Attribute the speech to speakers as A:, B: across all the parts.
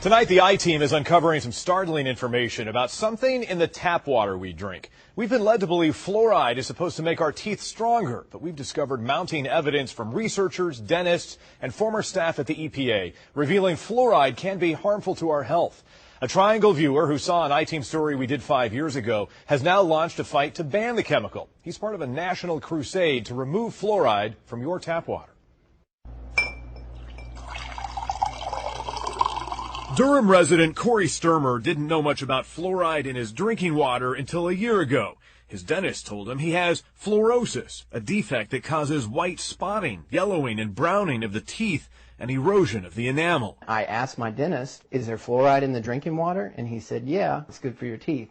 A: Tonight, the I-Team is uncovering some startling information about something in the tap water we drink. We've been led to believe fluoride is supposed to make our teeth stronger, but we've discovered mounting evidence from researchers, dentists, and former staff at the EPA, revealing fluoride can be harmful to our health. A Triangle viewer who saw an I-Team story we did 5 years ago has now launched a fight to ban the chemical. He's part of a national crusade to remove fluoride from your tap water. Durham resident Corey Sturmer didn't know much about fluoride in his drinking water until a year ago. His dentist told him he has fluorosis, a defect that causes white spotting, yellowing, and browning of the teeth and erosion of the enamel.
B: I asked my dentist, is there fluoride in the drinking water? And he said, yeah, it's good for your teeth.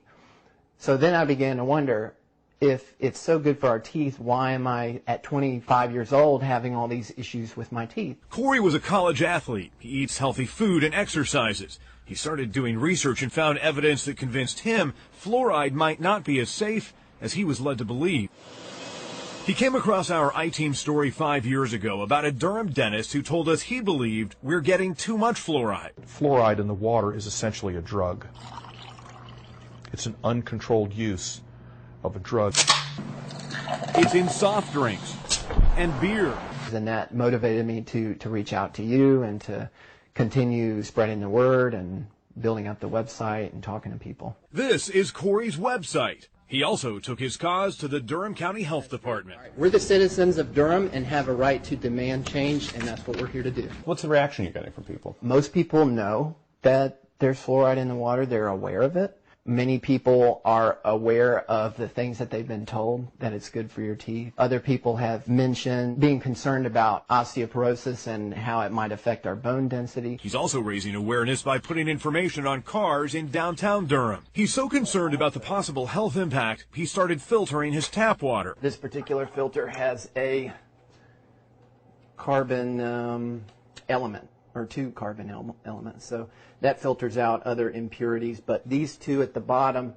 B: So then I began to wonder, if it's so good for our teeth, why am I at 25 years old having all these issues with my teeth?
A: Corey was a college athlete. He eats healthy food and exercises. He started doing research and found evidence that convinced him fluoride might not be as safe as he was led to believe. He came across our I-Team story 5 years ago about a Durham dentist who told us he believed we're getting too much fluoride.
C: Fluoride in the water is essentially a drug. It's an uncontrolled use of a drug.
A: It's in soft drinks and beer.
B: And that motivated me to reach out to you and to continue spreading the word and building up the website and talking to people.
A: This is Corey's website. He also took his cause to the Durham County Health Department.
B: We're the citizens of Durham and have a right to demand change, and that's what we're here to do.
D: What's the reaction you're getting from people?
B: Most people know that there's fluoride in the water. They're aware of it. Many people are aware of the things that they've been told, that it's good for your teeth. Other people have mentioned being concerned about osteoporosis and how it might affect our bone density.
A: He's also raising awareness by putting information on cars in downtown Durham. He's so concerned about the possible health impact, he started filtering his tap water.
B: This particular filter has a carbon element, or 2 carbon elements. So that filters out other impurities, but these 2 at the bottom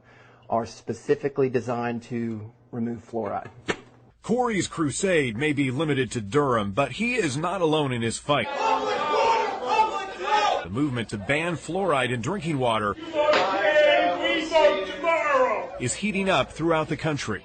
B: are specifically designed to remove fluoride.
A: Corey's crusade may be limited to Durham, but he is not alone in his fight. The movement to ban fluoride in drinking water is heating up throughout the country.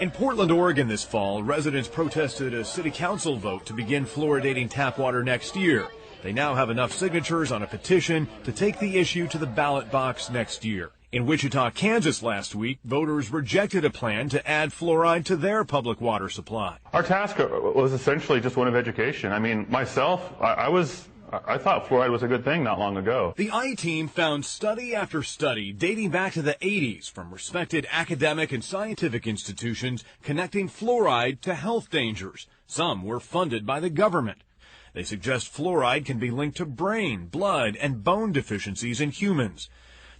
A: In Portland, Oregon this fall, residents protested a city council vote to begin fluoridating tap water next year. They now have enough signatures on a petition to take the issue to the ballot box next year. In Wichita, Kansas last week, voters rejected a plan to add fluoride to their public water supply.
E: Our task was essentially just one of education. I mean, myself, I thought fluoride was a good thing not long ago.
A: The I-Team found study after study dating back to the 80s from respected academic and scientific institutions connecting fluoride to health dangers. Some were funded by the government. They suggest fluoride can be linked to brain, blood, and bone deficiencies in humans.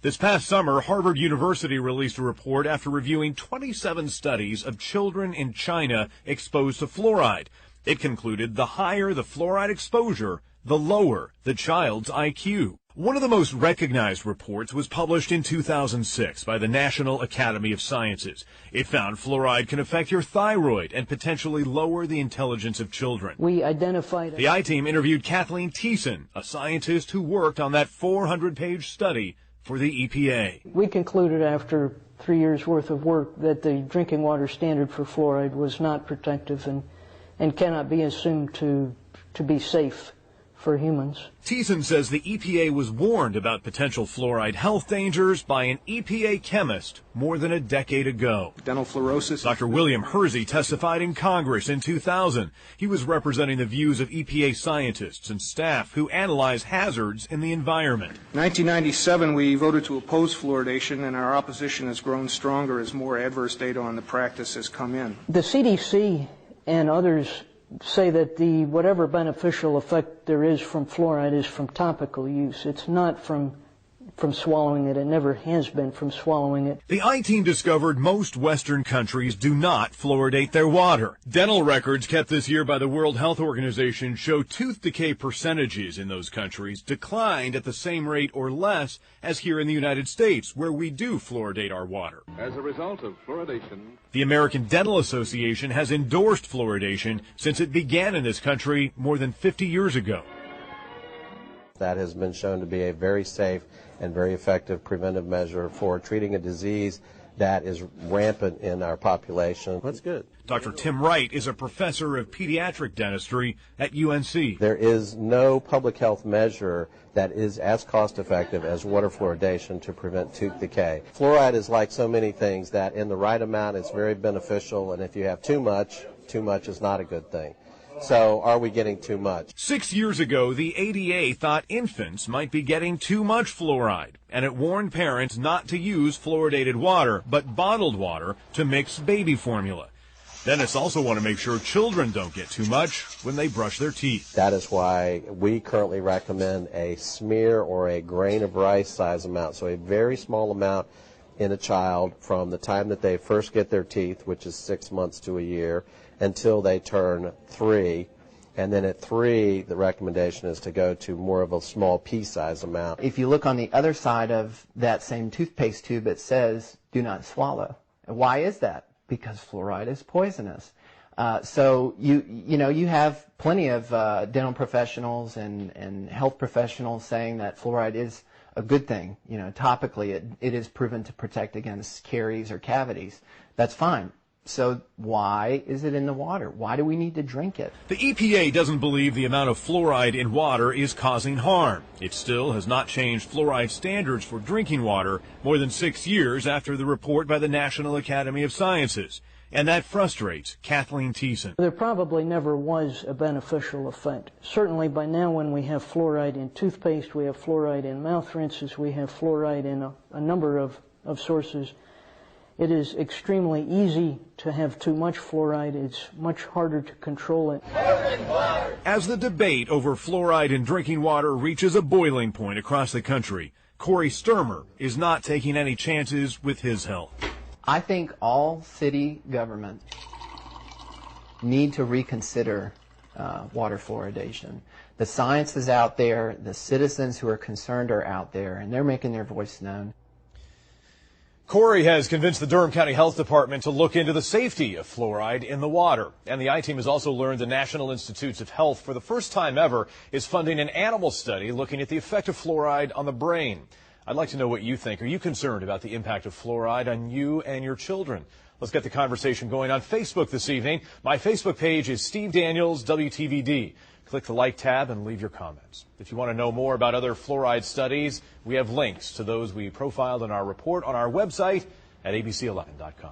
A: This past summer, Harvard University released a report after reviewing 27 studies of children in China exposed to fluoride. It concluded the higher the fluoride exposure, the lower the child's IQ. One of the most recognized reports was published in 2006 by the National Academy of Sciences. It found fluoride can affect your thyroid and potentially lower the intelligence of children.
F: We identified...
A: The I-Team interviewed Kathleen Thiessen, a scientist who worked on that 400-page study for the EPA.
F: We concluded after 3 years' worth of work that the drinking water standard for fluoride was not protective and cannot be assumed to be safe for humans.
A: Thiessen says the EPA was warned about potential fluoride health dangers by an EPA chemist more than a decade ago.
G: Dental fluorosis.
A: Dr. William Hersey testified in Congress in 2000. He was representing the views of EPA scientists and staff who analyze hazards in the environment.
G: In 1997, we voted to oppose fluoridation, and our opposition has grown stronger as more adverse data on the practice has come in.
F: The CDC and others say that whatever beneficial effect there is from fluoride is from topical use. It's not from swallowing it. It never has been from swallowing it.
A: The I-Team discovered most Western countries do not fluoridate their water. Dental records kept this year by the World Health Organization show tooth decay percentages in those countries declined at the same rate or less as here in the United States, where we do fluoridate our water.
H: As a result of fluoridation,
A: the American Dental Association has endorsed fluoridation since it began in this country more than 50 years ago.
I: That has been shown to be a very safe and very effective preventive measure for treating a disease that is rampant in our population. That's good.
A: Dr. Tim Wright is a professor of pediatric dentistry at UNC.
I: There is no public health measure that is as cost effective as water fluoridation to prevent tooth decay. Fluoride is like so many things that in the right amount it's very beneficial, and if you have too much is not a good thing. So are we getting too much?
A: 6 years ago, the ADA thought infants might be getting too much fluoride, and it warned parents not to use fluoridated water, but bottled water to mix baby formula. Dentists also want to make sure children don't get too much when they brush their teeth.
I: That is why we currently recommend a smear or a grain of rice size amount, so a very small amount in a child from the time that they first get their teeth, which is 6 months to a year, until they turn 3. And then at 3, the recommendation is to go to more of a small pea-size amount.
B: If you look on the other side of that same toothpaste tube, it says, do not swallow. And why is that? Because fluoride is poisonous. So you have plenty of dental professionals and health professionals saying that fluoride is a good thing. You know, topically it is proven to protect against caries or cavities. That's fine. So why is it in the water? Why do we need to drink it?
A: The EPA doesn't believe the amount of fluoride in water is causing harm. It still has not changed fluoride standards for drinking water more than 6 years after the report by the National Academy of Sciences. And that frustrates Kathleen Thiessen.
F: There probably never was a beneficial effect. Certainly by now when we have fluoride in toothpaste, we have fluoride in mouth rinses, we have fluoride in a number of sources. It is extremely easy to have too much fluoride. It's much harder to control it.
A: As the debate over fluoride in drinking water reaches a boiling point across the country, Corey Sturmer is not taking any chances with his health.
B: I think all city government need to reconsider water fluoridation. The science is out there, the citizens who are concerned are out there, and they're making their voice known.
A: Corey has convinced the Durham County Health Department to look into the safety of fluoride in the water. And the I-Team has also learned the National Institutes of Health, for the first time ever, is funding an animal study looking at the effect of fluoride on the brain. I'd like to know what you think. Are you concerned about the impact of fluoride on you and your children? Let's get the conversation going on Facebook this evening. My Facebook page is Steve Daniels, WTVD. Click the like tab and leave your comments. If you want to know more about other fluoride studies, we have links to those we profiled in our report on our website at abc11.com.